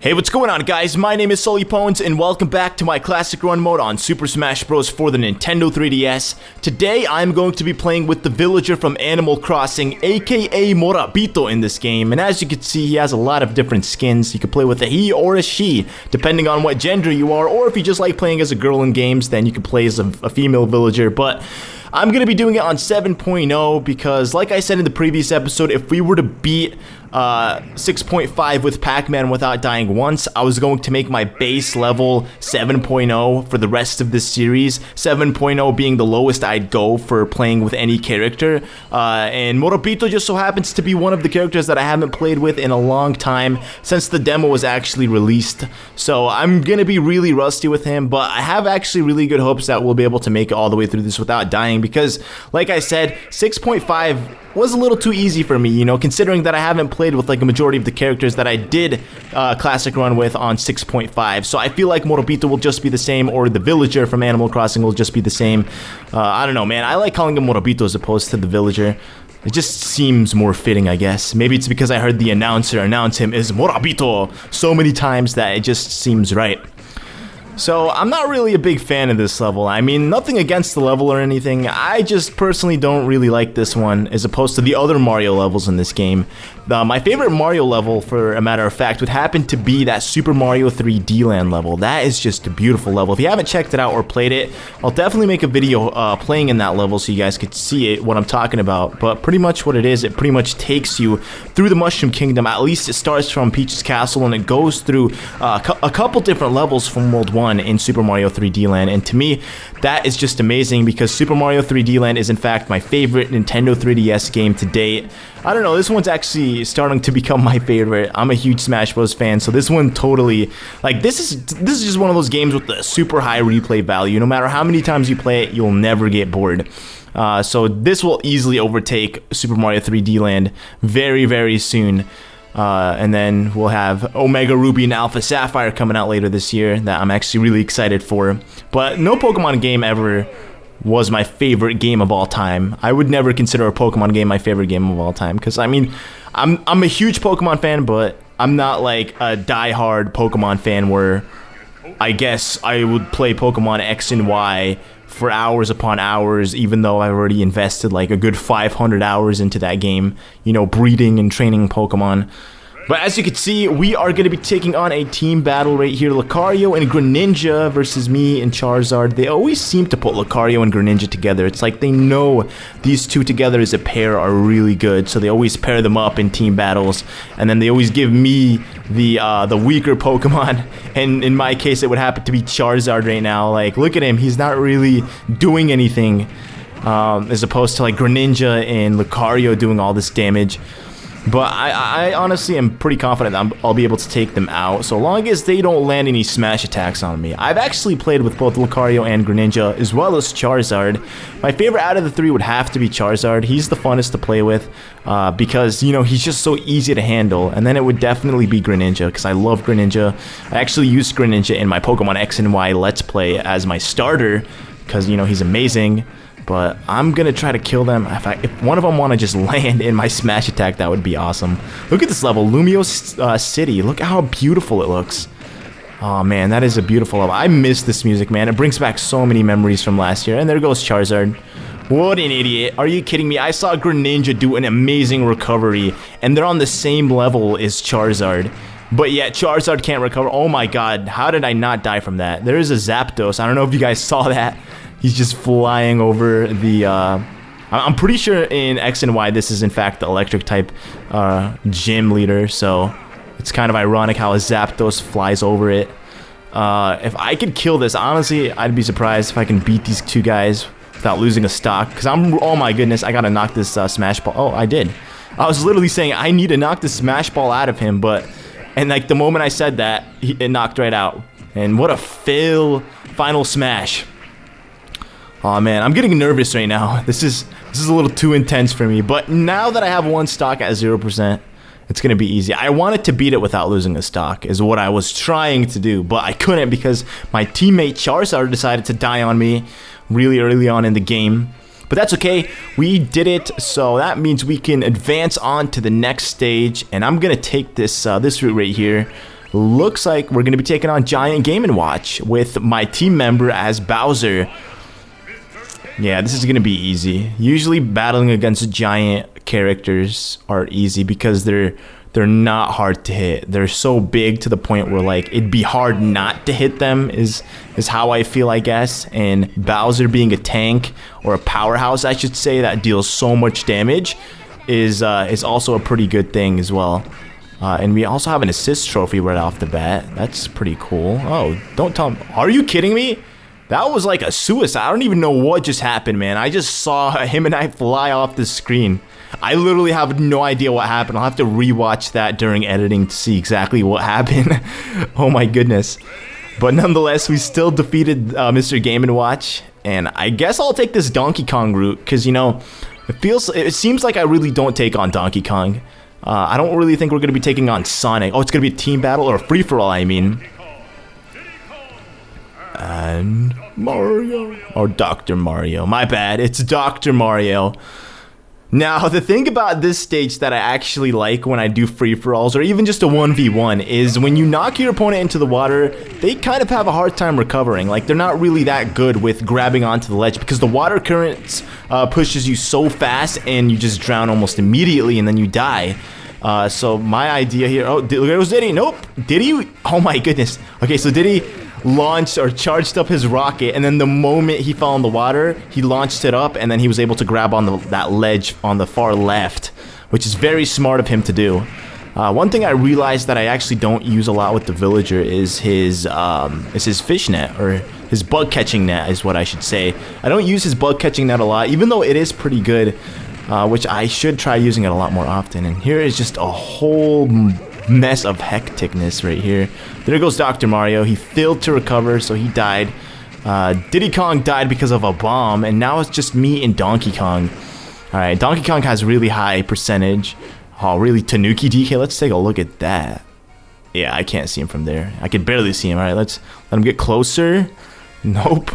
Hey, what's going on, guys? My name is Sullypones, and welcome back to my classic run mode on Super Smash Bros. For the Nintendo 3DS. Today, I'm going to be playing with the villager from Animal Crossing, aka Morabito in this game. And as you can see, he has a lot of different skins. You can play with a he or a she, depending on what gender you are, or if you just like playing as a girl in games, then you can play as a female villager. But I'm going to be doing it on 7.0 because, like I said in the previous episode, if we were to beat 6.5 with Pac-Man without dying once, I was going to make my base level 7.0 for the rest of this series, 7.0 being the lowest I'd go for playing with any character, and Morabito just so happens to be one of the characters that I haven't played with in a long time since the demo was actually released, so I'm gonna be really rusty with him, but I have actually really good hopes that we'll be able to make it all the way through this without dying because, like I said, 6.5 was a little too easy for me, you know, considering that I haven't played with like a majority of the characters that I did classic run with on 6.5. So I feel like Morabito will just be the same, or the villager from Animal Crossing will just be the same. I don't know, man. I like calling him Morabito as opposed to the villager. It just seems more fitting, I guess. Maybe it's because I heard the announcer announce him as Morabito so many times that it just seems right. So, I'm not really a big fan of this level. I mean, nothing against the level or anything. I just personally don't really like this one as opposed to the other Mario levels in this game. My favorite Mario level, for a matter of fact, would happen to be that Super Mario 3D Land level. That is just a beautiful level. If you haven't checked it out or played it, I'll definitely make a video playing in that level so you guys could see it, what I'm talking about. But pretty much what it is, it pretty much takes you through the Mushroom Kingdom. At least it starts from Peach's Castle and it goes through a couple different levels from World 1 in Super Mario 3D Land, and to me that is just amazing because Super Mario 3D Land is in fact my favorite Nintendo 3DS game to date. I don't know, this one's actually starting to become my favorite. I'm a huge Smash Bros fan, so this one totally, like, this is just one of those games with the super high replay value. No matter how many times you play it, you'll never get bored. So this will easily overtake Super Mario 3D Land very, very soon. And then we'll have Omega Ruby and Alpha Sapphire coming out later this year that I'm actually really excited for. But no Pokemon game ever was my favorite game of all time. I would never consider a Pokemon game my favorite game of all time because, I mean, I'm a huge Pokemon fan, but I'm not like a die-hard Pokemon fan where I guess I would play Pokemon X and Y for hours upon hours, even though I've already invested like a good 500 hours into that game, you know, breeding and training Pokemon. But as you can see, we are going to be taking on a team battle right here. Lucario and Greninja versus me and Charizard. They always seem to put Lucario and Greninja together. It's like they know these two together as a pair are really good, so they always pair them up in team battles. And then they always give me the weaker Pokemon. And in my case, it would happen to be Charizard right now. Like, look at him. He's not really doing anything, as opposed to like Greninja and Lucario doing all this damage. But I honestly am pretty confident that I'll be able to take them out, so long as they don't land any smash attacks on me. I've actually played with both Lucario and Greninja, as well as Charizard. My favorite out of the three would have to be Charizard. He's the funnest to play with, because, you know, he's just so easy to handle. And then it would definitely be Greninja, because I love Greninja. I actually used Greninja in my Pokemon X and Y Let's Play as my starter, because, you know, he's amazing. But I'm gonna try to kill them. If one of them want to just land in my smash attack, that would be awesome. Look at this level, Lumio City. Look how beautiful it looks. Oh man, that is a beautiful level. I miss this music, man. It brings back so many memories from last year. And there goes Charizard. What an idiot. Are you kidding me? I saw Greninja do an amazing recovery, and they're on the same level as Charizard. But yet, Charizard can't recover. Oh my god, how did I not die from that? There is a Zapdos. I don't know if you guys saw that. He's just flying over the, I'm pretty sure in X and Y this is in fact the electric type gym leader, so it's kind of ironic how a Zapdos flies over it. If I could kill this, honestly, I'd be surprised if I can beat these two guys without losing a stock, because oh my goodness, I gotta knock this Smash Ball. Oh, I did. I was literally saying I need to knock this Smash Ball out of him, and like the moment I said that, it knocked right out. And what a fail final smash. Oh man, I'm getting nervous right now. This is a little too intense for me. But now that I have one stock at 0%, it's gonna be easy. I wanted to beat it without losing a stock, is what I was trying to do, but I couldn't because my teammate Charizard decided to die on me really early on in the game. But that's okay, we did it, so that means we can advance on to the next stage, and I'm gonna take this this route right here. looks like we're going to be taking on Giant Game & Watch with my team member as Bowser. Yeah, this is going to be easy. Usually battling against giant characters are easy because they're not hard to hit. They're so big to the point where like it'd be hard not to hit them is how I feel, I guess. And Bowser being a tank, or a powerhouse I should say, that deals so much damage is also a pretty good thing as well. And we also have an assist trophy right off the bat. That's pretty cool. Oh, don't tell me. Are you kidding me? That was like a suicide. I don't even know what just happened, man. I just saw him and I fly off the screen. I literally have no idea what happened. I'll have to rewatch that during editing to see exactly what happened. Oh my goodness. But nonetheless, we still defeated Mr. Game & Watch. And I guess I'll take this Donkey Kong route because, you know, it seems like I really don't take on Donkey Kong. I don't really think we're going to be taking on Sonic. Oh, it's going to be a team battle or a free-for-all, I mean. And Mario. Or Dr. Mario. My bad. It's Dr. Mario. Now, the thing about this stage that I actually like when I do free-for-alls, or even just a 1v1, is when you knock your opponent into the water, they kind of have a hard time recovering. Like, they're not really that good with grabbing onto the ledge because the water currents pushes you so fast and you just drown almost immediately and then you die. So my idea here... Oh, there goes Diddy. Nope. Diddy? Oh my goodness. Okay, so Diddy launched or charged up his rocket, and then the moment he fell in the water, he launched it up, and then he was able to grab on that ledge on the far left, which is very smart of him to do. One thing I realized that I actually don't use a lot with the villager is his fish net, or his bug catching net is what I should say. I don't use his bug catching net a lot, even though it is pretty good, which I should try using it a lot more often. And here is just a whole mess of hecticness right here. There goes Dr. Mario. He failed to recover, so he died. Diddy Kong died because of a bomb, and now it's just me and Donkey Kong. Alright, Donkey Kong has really high percentage. Oh, really? Tanuki DK? Let's take a look at that. Yeah, I can't see him from there. I can barely see him. Alright, let's let him get closer. Nope.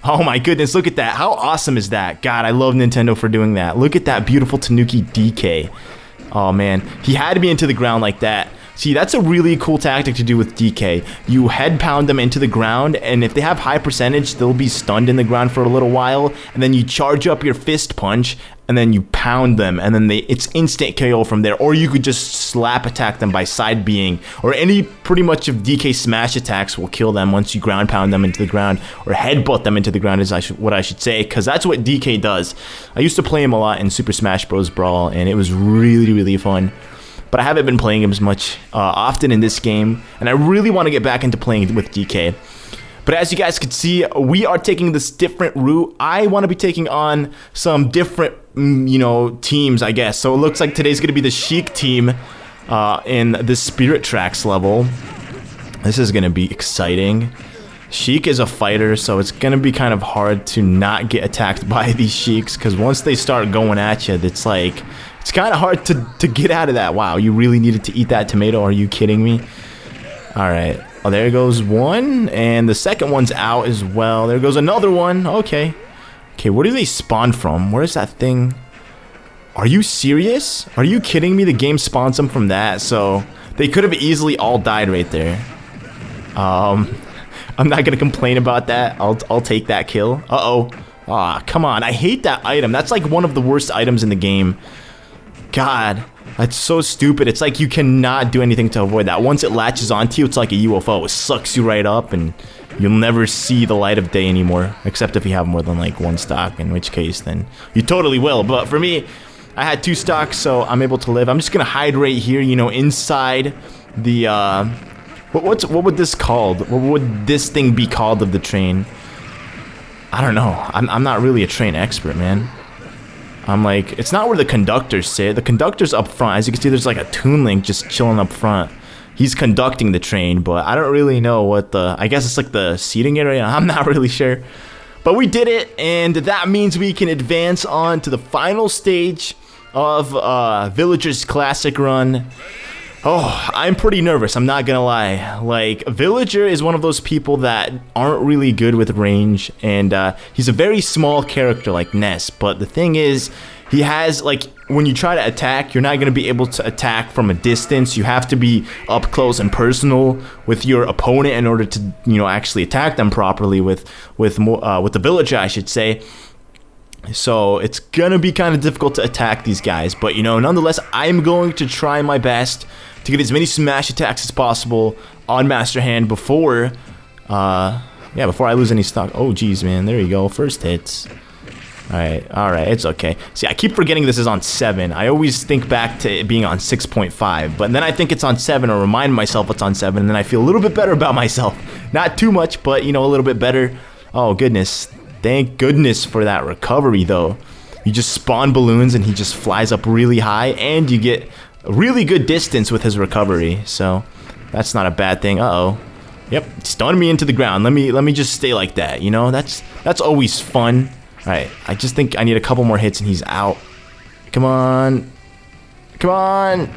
Oh my goodness, look at that. How awesome is that? God, I love Nintendo for doing that. Look at that beautiful Tanuki DK. Oh man, he had to be into the ground like that. See, that's a really cool tactic to do with DK. You head pound them into the ground, and if they have high percentage, they'll be stunned in the ground for a little while, and then you charge up your fist punch, and then you pound them, and then it's instant KO from there. Or you could just slap attack them by side being, or any pretty much of DK smash attacks will kill them once you ground pound them into the ground, or headbutt them into the ground is what I should say, because that's what DK does. I used to play him a lot in Super Smash Bros. Brawl, and it was really, really fun. But I haven't been playing him as much often in this game, and I really want to get back into playing with DK. But as you guys can see, we are taking this different route. I want to be taking on some different, you know, teams, I guess. So it looks like today's going to be the Sheik team in the Spirit Tracks level. This is going to be exciting. Sheik is a fighter, so it's going to be kind of hard to not get attacked by these Sheiks, because once they start going at you, it's like... It's kind of hard to get out of that. Wow, you really needed to eat that tomato? Are you kidding me? Alright. Oh, there goes one. And the second one's out as well. There goes another one. Okay. Okay, where do they spawn from? Where is that thing? Are you serious? Are you kidding me? The game spawns them from that. So, they could have easily all died right there. I'm not going to complain about that. I'll take that kill. Uh-oh. Aw, come on. I hate that item. That's like one of the worst items in the game. God, that's so stupid. It's like you cannot do anything to avoid that. Once it latches onto you, it's like a UFO. It sucks you right up, and you'll never see the light of day anymore. Except if you have more than like one stock, in which case then you totally will. But for me, I had 2 stocks, so I'm able to live. I'm just gonna hide right here, you know, inside the what would this called? What would this thing be called of the train? I don't know. I'm not really a train expert, man. I'm like, it's not where the conductors sit. The conductor's up front. As you can see, there's like a Toon Link just chilling up front. He's conducting the train, but I don't really know what I guess it's like the seating area. I'm not really sure. But we did it, and that means we can advance on to the final stage of Villager's Classic Run. Oh, I'm pretty nervous, I'm not gonna lie. Like, Villager is one of those people that aren't really good with range, and he's a very small character like Ness, but the thing is, he has, like, when you try to attack, you're not going to be able to attack from a distance. You have to be up close and personal with your opponent in order to, you know, actually attack them properly with the villager, I should say. So it's going to be kind of difficult to attack these guys. But, you know, nonetheless, I'm going to try my best to get as many smash attacks as possible on Master Hand before I lose any stock. Oh, geez, man. There you go. First hits. Alright, it's okay. See, I keep forgetting this is on 7. I always think back to it being on 6.5, but then I think it's on 7 or remind myself it's on 7, and then I feel a little bit better about myself. Not too much, but, you know, a little bit better. Oh, goodness. Thank goodness for that recovery, though. You just spawn balloons, and he just flies up really high, and you get a really good distance with his recovery, so that's not a bad thing. Uh-oh. Yep, stunned me into the ground. Let me just stay like that, you know? That's always fun. Alright, I just think I need a couple more hits and he's out. Come on. Come on.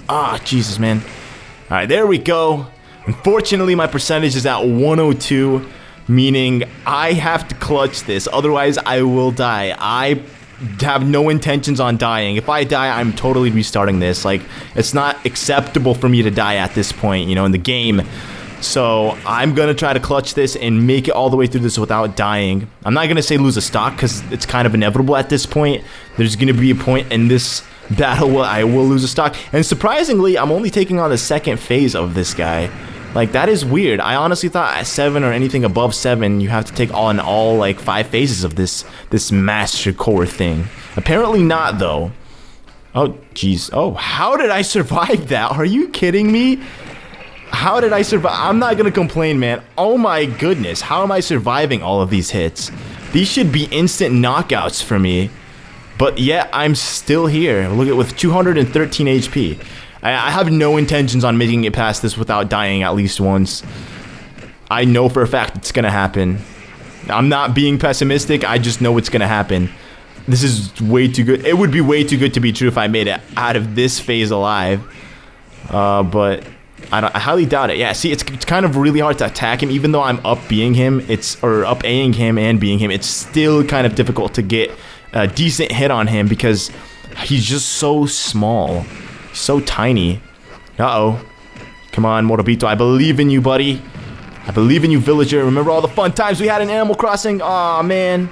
Ah, Jesus, man. Alright, there we go. Unfortunately, my percentage is at 102, meaning I have to clutch this. Otherwise, I will die. I have no intentions on dying. If I die, I'm totally restarting this. Like, it's not acceptable for me to die at this point, you know, in the game. So I'm going to try to clutch this and make it all the way through this without dying. I'm not going to say lose a stock because it's kind of inevitable at this point. There's going to be a point in this battle where I will lose a stock. And surprisingly, I'm only taking on the second phase of this guy. Like, that is weird. I honestly thought at 7 or anything above 7, you have to take on all, like, 5 phases of this Master Core thing. Apparently not, though. Oh, jeez. Oh, how did I survive that? Are you kidding me? How did I survive? I'm not gonna complain, man. Oh my goodness, how am I surviving all of these hits? These should be instant knockouts for me. But yet, I'm still here. Look at with 213 HP. I have no intentions on making it past this without dying at least once. I know for a fact it's gonna happen. I'm not being pessimistic, I just know it's gonna happen. This is way too good. It would be way too good to be true if I made it out of this phase alive. But I highly doubt it. Yeah, see, it's kind of really hard to attack him, even though I'm up Bing him. Or up Aing him and being him. It's still kind of difficult to get a decent hit on him because he's just so small, so tiny. Uh-oh. Come on, Morobito. I believe in you, buddy. I believe in you, villager. Remember all the fun times we had in Animal Crossing? Aw, man.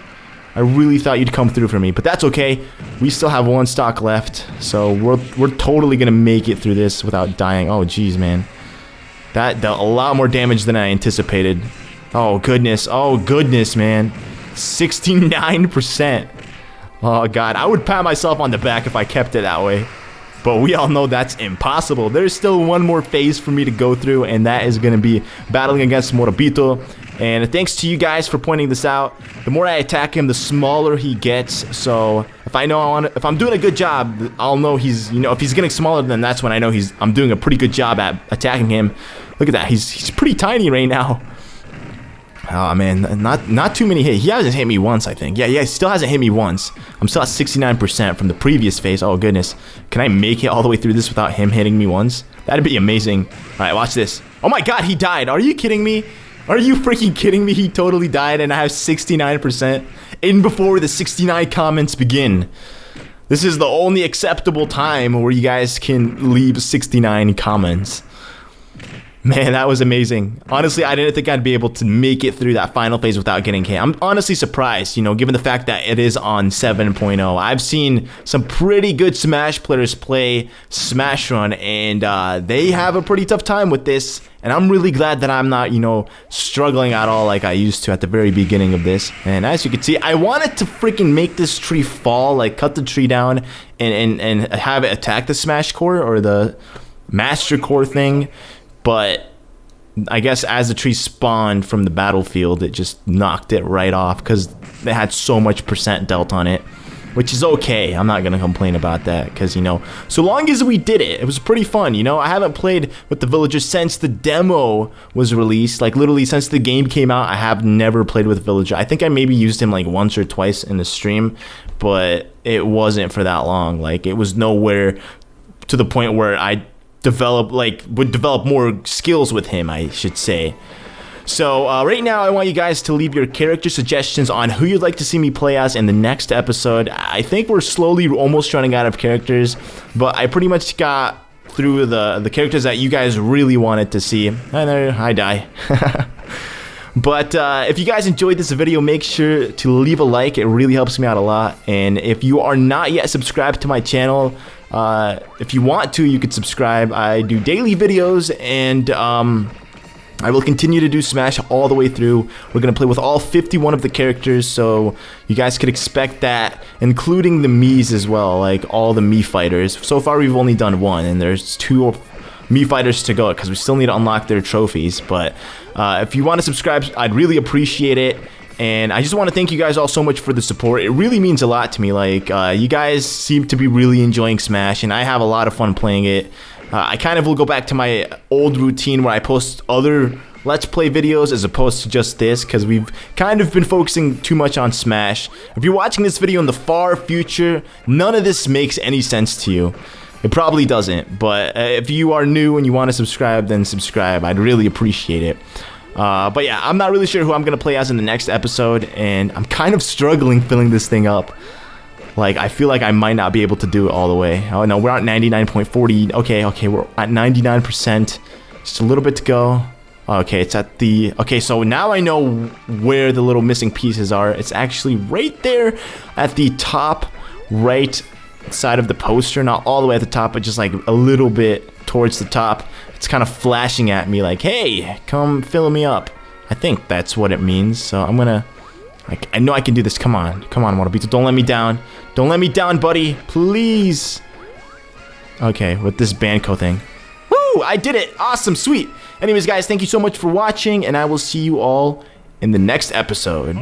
I really thought you'd come through for me, but that's okay. We still have 1 stock left, so we're totally gonna make it through this without dying. Oh, jeez, man. That dealt a lot more damage than I anticipated. Oh, goodness. Oh, goodness, man. 69%. Oh, God. I would pat myself on the back if I kept it that way. But we all know that's impossible. There's still 1 more phase for me to go through, and that is going to be battling against Morobito. And thanks to you guys for pointing this out. The more I attack him, the smaller he gets. So if I know if I'm doing a good job, I'll know he's, you know, if he's getting smaller, then that's when I know I'm doing a pretty good job at attacking him. Look at that. He's pretty tiny right now. Oh man, not too many hits. He hasn't hit me once, I think. Yeah, he still hasn't hit me once. I'm still at 69% from the previous phase. Oh goodness. Can I make it all the way through this without him hitting me once? That'd be amazing. Alright, watch this. Oh my god, he died. Are you kidding me? Are you freaking kidding me? He totally died and I have 69%. In before the 69 comments begin. This is the only acceptable time where you guys can leave 69 comments. Man, that was amazing. Honestly, I didn't think I'd be able to make it through that final phase without getting hit. I'm honestly surprised, you know, given the fact that it is on 7.0. I've seen some pretty good Smash players play Smash Run, and they have a pretty tough time with this. And I'm really glad that I'm not, you know, struggling at all like I used to at the very beginning of this. And as you can see, I wanted to freaking make this tree fall, like cut the tree down and have it attack the Smash Core or the Master Core thing. But I guess as the tree spawned from the battlefield, it just knocked it right off because it had so much percent dealt on it, which is okay. I'm not going to complain about that because, you know, so long as we did it, it was pretty fun. You know, I haven't played with the villagers since the demo was released. Like, literally, since the game came out, I have never played with villager. I think I maybe used him like once or twice in the stream, but it wasn't for that long. Like, it was nowhere to the point where I would develop more skills with him, I should say. So right now I want you guys to leave your character suggestions on who you'd like to see me play as in the next episode. I think we're slowly almost running out of characters, but I pretty much got through the characters that you guys really wanted to see. Hi there, hi Die. But if you guys enjoyed this video, make sure to leave a like. It really helps me out a lot. And if you are not yet subscribed to my channel, if you want to, you could subscribe. I do daily videos, and I will continue to do Smash all the way through. We're going to play with all 51 of the characters, so you guys could expect that, including the Miis as well, like all the Mii fighters. So far, we've only done one, and there's 2 Mii fighters to go, because we still need to unlock their trophies. But if you want to subscribe, I'd really appreciate it. And I just want to thank you guys all so much for the support. It really means a lot to me. Like, you guys seem to be really enjoying Smash, and I have a lot of fun playing it. I kind of will go back to my old routine where I post other Let's Play videos as opposed to just this, because we've kind of been focusing too much on Smash. If you're watching this video in the far future, none of this makes any sense to you. It probably doesn't, but if you are new and you want to subscribe, then subscribe. I'd really appreciate it. But yeah, I'm not really sure who I'm going to play as in the next episode, and I'm kind of struggling filling this thing up. Like, I feel like I might not be able to do it all the way. Oh no, we're at 99.40. Okay, we're at 99%. Just a little bit to go. Okay, it's at the... Okay, so now I know where the little missing pieces are. It's actually right there at the top right side of the poster. Not all the way at the top, but just like a little bit towards the top. It's kind of flashing at me like, hey, come fill me up. I think that's what it means. So I'm gonna... I know I can do this. Come on, Waterbeetle. Don't let me down. Don't let me down, buddy. Please. Okay, with this Banco thing. Woo! I did it. Awesome. Sweet. Anyways, guys, thank you so much for watching, and I will see you all in the next episode.